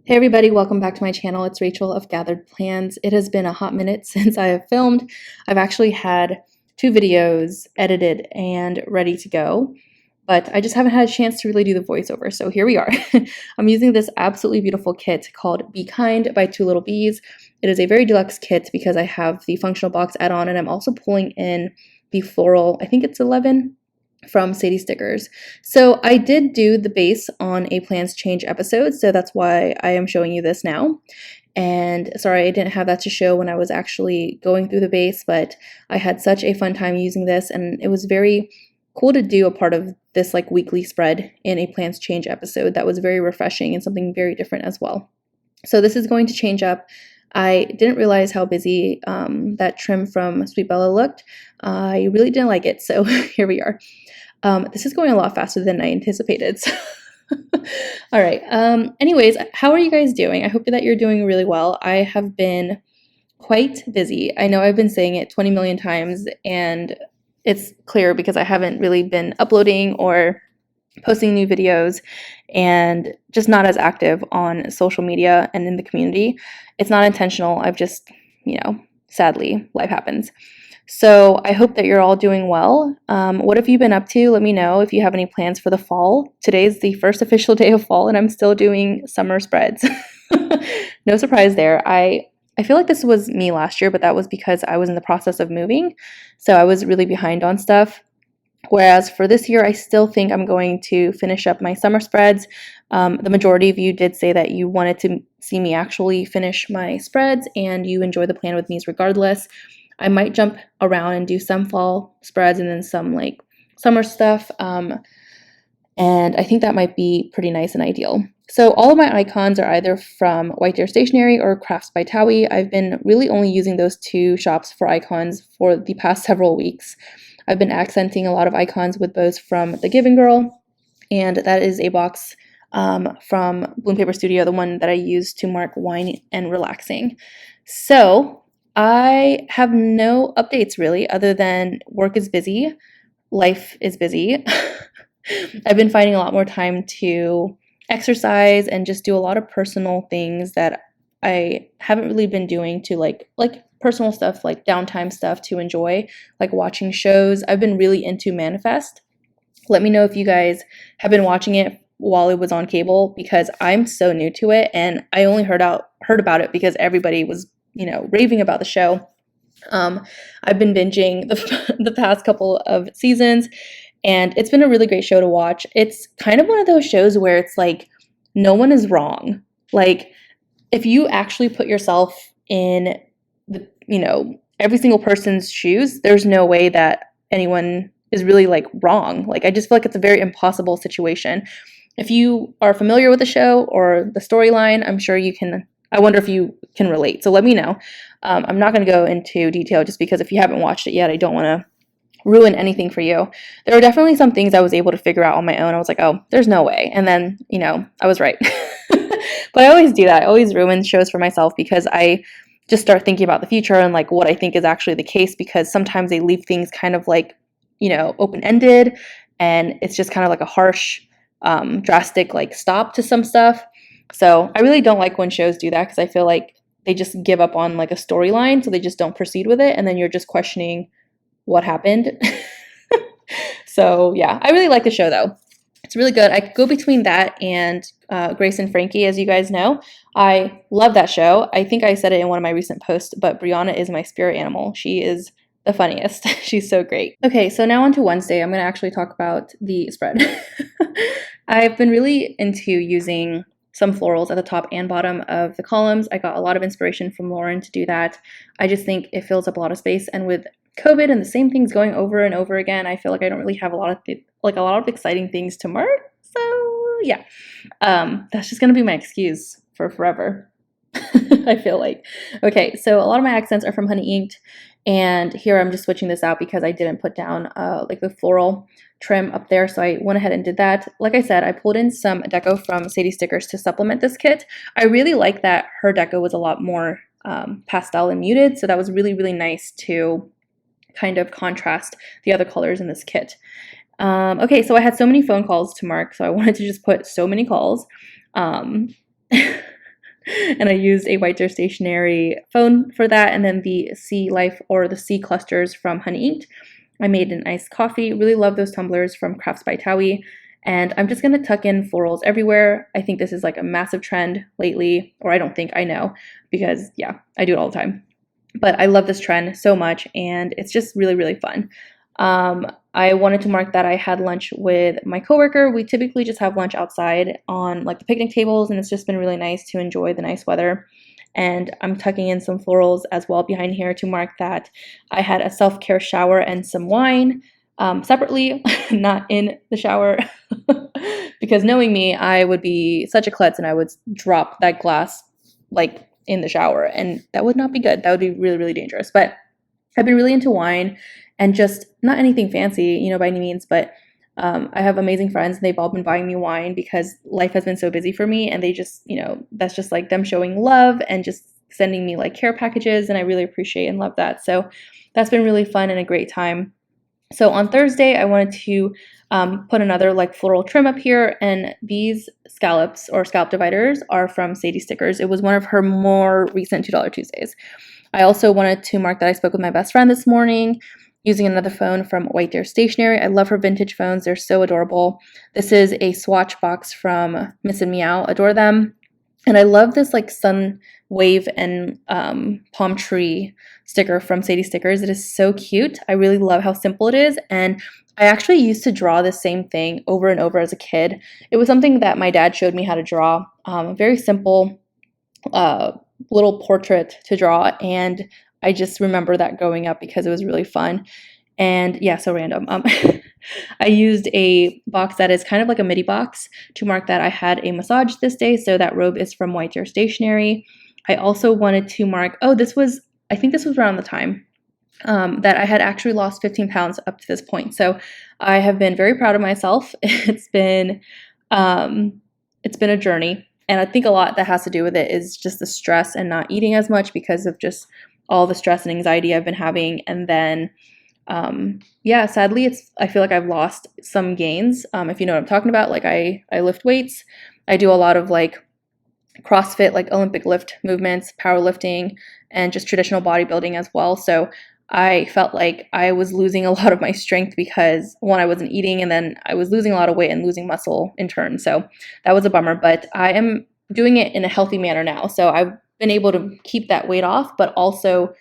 Hey everybody, welcome back to my channel. It's Rachel of Gathered Plans. It has been a hot minute since I have filmed. I've actually had 2 videos edited and ready to go, but I just haven't had a chance to really do the voiceover, so here we are. I'm using this absolutely beautiful kit called Be Kind by Lil Bees. It is a very deluxe kit because I have the functional box add-on and I'm also pulling in the floral, I think it's 11, from Sadie Stickers. So I did do the base on a Plans Change episode, so that's why I am showing you this now. And sorry, I didn't have that to show when I was actually going through the base, but I had such a fun time using this, and it was very cool to do a part of this like weekly spread in a Plans Change episode. That was very refreshing and something very different as well. So this is going to change up. I didn't realize how busy that trim from Sweet Bella looked. I really didn't like it, so here we are. This is going a lot faster than I anticipated. So all right. Anyways, how are you guys doing? I hope that you're doing really well. I have been quite busy. I know I've been saying it 20 million times, and it's clear because I haven't really been uploading or posting new videos and just not as active on social media and in the community. It's not intentional. I've just, sadly, life happens. So I hope that you're all doing well. What have you been up to? Let me know if you have any plans for the fall. Today's the first official day of fall and I'm still doing summer spreads. No surprise there. I feel like this was me last year, but that was because I was in the process of moving. So I was really behind on stuff. Whereas for this year, I still think I'm going to finish up my summer spreads. The majority of you did say that you wanted to see me actually finish my spreads and you enjoy the plan with me's regardless. I might jump around and do some fall spreads and then some like summer stuff. And I think that might be pretty nice and ideal. So all of my icons are either from White Deer Stationery or Crafts by Towie. I've been really only using those 2 shops for icons for the past several weeks. I've been accenting a lot of icons with those from The Giving Girl, and that is a box from Bloom Paper Studio, the one that I use to mark wine and relaxing. So I have no updates really, other than work is busy, life is busy. I've been finding a lot more time to exercise and just do a lot of personal things that I haven't really been doing to like personal stuff, like downtime stuff to enjoy, like watching shows. I've been really into Manifest. Let me know if you guys have been watching it while it was on cable, because I'm so new to it and I only heard about it because everybody was, raving about the show. I've been binging the past couple of seasons and it's been a really great show to watch. It's kind of one of those shows where it's like no one is wrong. Like if you actually put yourself in the, every single person's shoes, there's no way that anyone is really like wrong. Like I just feel like it's a very impossible situation. If you are familiar with the show or the storyline, I'm sure you can. I wonder if you can relate. So let me know. I'm not going to go into detail just because if you haven't watched it yet, I don't want to ruin anything for you. There were definitely some things I was able to figure out on my own. I was like, oh, there's no way. And then, I was right. But I always do that. I always ruin shows for myself because I just start thinking about the future and like what I think is actually the case, because sometimes they leave things kind of like, open-ended, and it's just kind of like a harsh, drastic like stop to some stuff. So I really don't like when shows do that because I feel like they just give up on like a storyline, so they just don't proceed with it, and then you're just questioning what happened. So yeah, I really like the show though. It's really good. I go between that and Grace and Frankie, as you guys know. I love that show. I think I said it in one of my recent posts, but Brianna is my spirit animal. She is the funniest. She's so great. Okay, so now on to Wednesday. I'm going to actually talk about the spread. I've been really into using some florals at the top and bottom of the columns. I got a lot of inspiration from Lauren to do that. I just think it fills up a lot of space, and with COVID and the same things going over and over again, I feel like I don't really have a lot of exciting things to mark. So yeah, that's just gonna be my excuse for forever. I feel like. Okay, so a lot of my accents are from Honey Inked, and here I'm just switching this out because I didn't put down like the floral trim up there, so I went ahead and did that. Like I said, I pulled in some deco from Sadie Stickers to supplement this kit. I really like that her deco was a lot more pastel and muted, so that was really, really nice to kind of contrast the other colors in this kit. Okay, so I had so many phone calls to mark, so I wanted to just put so many calls. and I used a White Deer Stationery phone for that, and then the Sea Life or the Sea Clusters from Honey Inked. I made an iced coffee. Really love those tumblers from Crafts by Towie. And I'm just going to tuck in florals everywhere. I think this is like a massive trend lately, or I don't think, I know, because yeah, I do it all the time. But I love this trend so much, and it's just really, really fun. I wanted to mark that I had lunch with my coworker. We typically just have lunch outside on like the picnic tables, and it's just been really nice to enjoy the nice weather. And I'm tucking in some florals as well behind here to mark that I had a self-care shower and some wine separately, not in the shower. Because knowing me, I would be such a klutz and I would drop that glass like in the shower, and that would not be good. That would be really, really dangerous. But I've been really into wine, and just not anything fancy, you know, by any means, but I have amazing friends, and they've all been buying me wine because life has been so busy for me, and they just, you know, that's just like them showing love and just sending me like care packages, and I really appreciate and love that. So that's been really fun and a great time. So on Thursday, I wanted to put another like floral trim up here, and these scallops or scallop dividers are from Sadie Stickers. It was one of her more recent $2 Tuesdays. I also wanted to mark that I spoke with my best friend this morning using another phone from White Deer Stationery. I love her vintage phones. They're so adorable. This is a swatch box from Miss and Meow. Adore them. And I love this like sun wave and palm tree sticker from Sadie Stickers. It is so cute. I really love how simple it is. And I actually used to draw the same thing over and over as a kid. It was something that my dad showed me how to draw. Very simple little portrait to draw. And I just remember that growing up because it was really fun. And yeah, so random. I used a box that is kind of like a midi box to mark that I had a massage this day. So that robe is from White Deer Stationery. I also wanted to mark, I think this was around the time that I had actually lost 15 pounds up to this point. So I have been very proud of myself. It's been a journey. And I think a lot that has to do with it is just the stress and not eating as much because of just all the stress and anxiety I've been having. And then, sadly, I feel like I've lost some gains. If you know what I'm talking about, like I lift weights. I do a lot of like CrossFit, like Olympic lift movements, powerlifting, and just traditional bodybuilding as well. So I felt like I was losing a lot of my strength because one, I wasn't eating, and then I was losing a lot of weight and losing muscle in turn. So that was a bummer, but I am doing it in a healthy manner now. So I've been able to keep that weight off, but also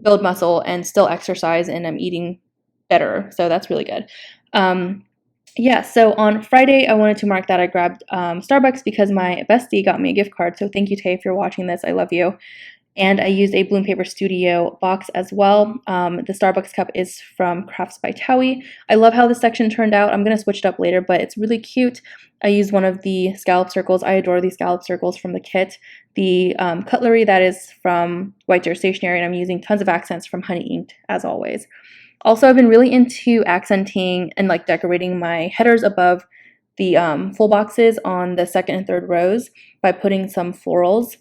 build muscle and still exercise, and I'm eating better. So that's really good. So on Friday, I wanted to mark that I grabbed Starbucks because my bestie got me a gift card. So thank you, Tay, if you're watching this. I love you. And I used a Bloom Paper Studio box as well. The Starbucks cup is from Crafts by Towie. I love how this section turned out. I'm going to switch it up later, but it's really cute. I used one of the scallop circles. I adore these scallop circles from the kit. The cutlery that is from White Deer Stationery, and I'm using tons of accents from Honey Inked as always. Also, I've been really into accenting and like decorating my headers above the full boxes on the second and third rows by putting some florals.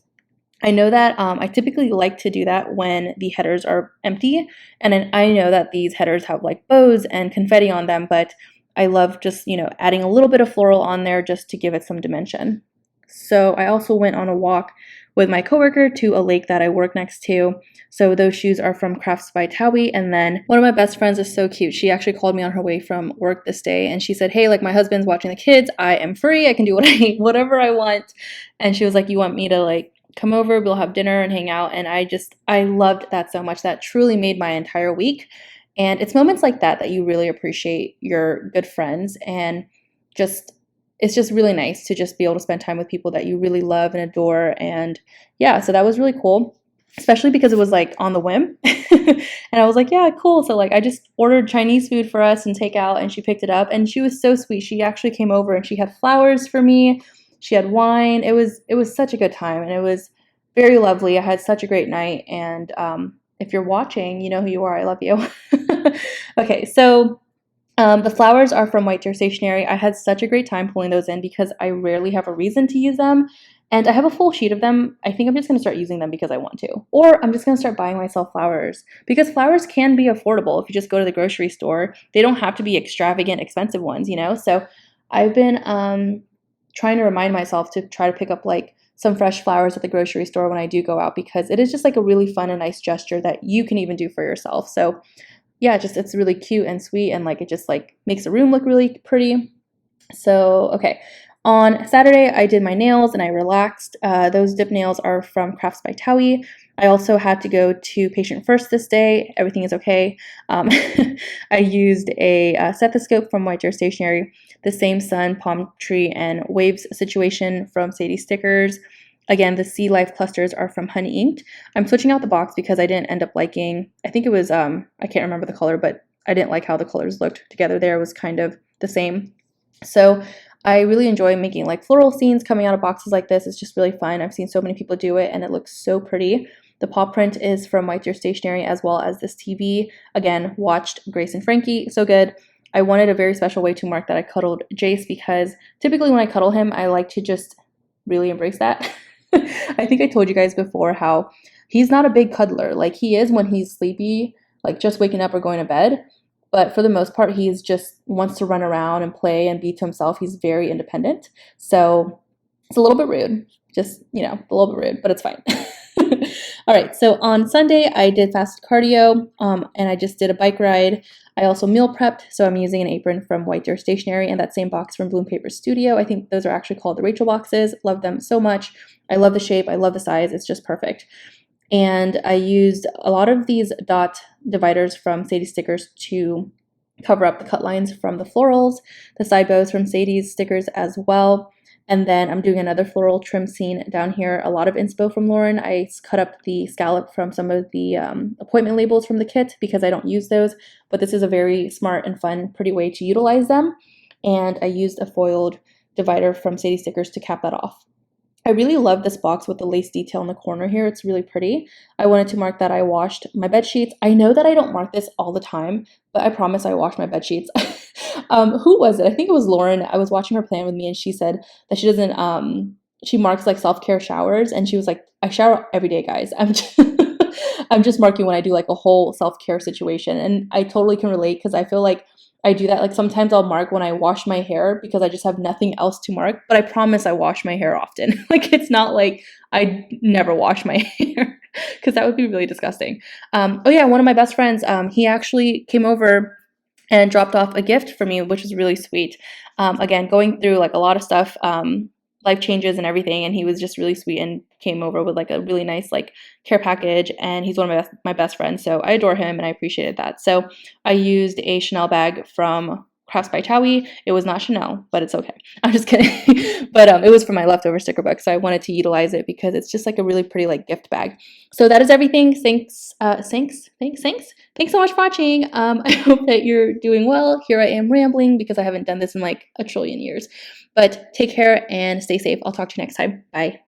I know that I typically like to do that when the headers are empty, and I know that these headers have like bows and confetti on them, but I love just, adding a little bit of floral on there just to give it some dimension. So I also went on a walk with my coworker to a lake that I work next to. So those shoes are from Crafts by Towie. And then one of my best friends is so cute. She actually called me on her way from work this day, and she said, hey, like my husband's watching the kids. I am free. I can do whatever I want. And she was like, you want me to like come over, we'll have dinner and hang out. And I loved that so much. That truly made my entire week. And it's moments like that that you really appreciate your good friends, and it's just really nice to just be able to spend time with people that you really love and adore. And yeah, so that was really cool, especially because it was like on the whim. And I was like, yeah, cool. So like I just ordered Chinese food for us and takeout, and she picked it up, and she was so sweet. She actually came over and she had flowers for me. She had wine. It was such a good time, and it was very lovely. I had such a great night. And if you're watching, you know who you are. I love you. Okay, so the flowers are from White Deer Stationery. I had such a great time pulling those in because I rarely have a reason to use them. And I have a full sheet of them. I think I'm just going to start using them because I want to. Or I'm just going to start buying myself flowers, because flowers can be affordable if you just go to the grocery store. They don't have to be extravagant, expensive ones, So I've been trying to remind myself to try to pick up like some fresh flowers at the grocery store when I do go out, because it is just like a really fun and nice gesture that you can even do for yourself. So yeah, just it's really cute and sweet, and like it just like makes the room look really pretty. So okay, on Saturday I did my nails and I relaxed. Those dip nails are from Crafts by Towie. I also had to go to patient first this day. Everything is okay. I used a stethoscope from White Deer Stationery, the Same Sun, Palm Tree, and Waves situation from Sadie Stickers. Again, the Sea Life clusters are from Honey Inked. I'm switching out the box because I didn't end up liking, I think it was, I can't remember the color, but I didn't like how the colors looked together there. It was kind of the same. So I really enjoy making like floral scenes coming out of boxes like this. It's just really fun. I've seen so many people do it and it looks so pretty. The paw print is from White Deer Stationery, as well as this TV. Again, watched Grace and Frankie, so good. I wanted a very special way to mark that I cuddled Jace, because typically when I cuddle him, I like to just really embrace that. I think I told you guys before how he's not a big cuddler. Like he is when he's sleepy, like just waking up or going to bed. But for the most part, he's just wants to run around and play and be to himself. He's very independent. So it's a little bit rude. Just, you know, a little bit rude, but it's fine. All right, so on Sunday, I did fast cardio, and I just did a bike ride. I also meal prepped, so I'm using an apron from White Deer Stationery and that same box from Bloom Paper Studio. I think those are actually called the Rachel boxes. Love them so much. I love the shape. I love the size. It's just perfect. And I used a lot of these dot dividers from Sadie Stickers to cover up the cut lines from the florals, the side bows from Sadie's stickers as well. And then I'm doing another floral trim scene down here. A lot of inspo from Lauren. I cut up the scallop from some of the appointment labels from the kit because I don't use those. But this is a very smart and fun, pretty way to utilize them. And I used a foiled divider from Sadie Stickers to cap that off. I really love this box with the lace detail in the corner here. It's really pretty. I wanted to mark that I washed my bed sheets. I know that I don't mark this all the time, but I promise I washed my bed sheets. Who was it? I think it was Lauren. I was watching her plan with me and she said that she doesn't, she marks like self-care showers, and she was like, I shower every day, guys. I'm just marking when I do like a whole self-care situation. And I totally can relate because I feel like I do that. Like sometimes I'll mark when I wash my hair because I just have nothing else to mark, but I promise I wash my hair often. Like it's not like I never wash my hair because that would be really disgusting. Oh yeah, one of my best friends, he actually came over and dropped off a gift for me, which was really sweet. Again, going through like a lot of stuff, life changes and everything, and he was just really sweet and came over with like a really nice like care package, and he's one of my best friends, so I adore him and I appreciated that. So I used a Chanel bag from Crafts by Towie. It was not Chanel, but it's okay. I'm just kidding. But it was from my leftover sticker book, so I wanted to utilize it because it's just like a really pretty like gift bag. So that is everything. Thanks so much for watching. I hope that you're doing well. Here I am rambling because I haven't done this in like a trillion years. But take care and stay safe. I'll talk to you next time. Bye.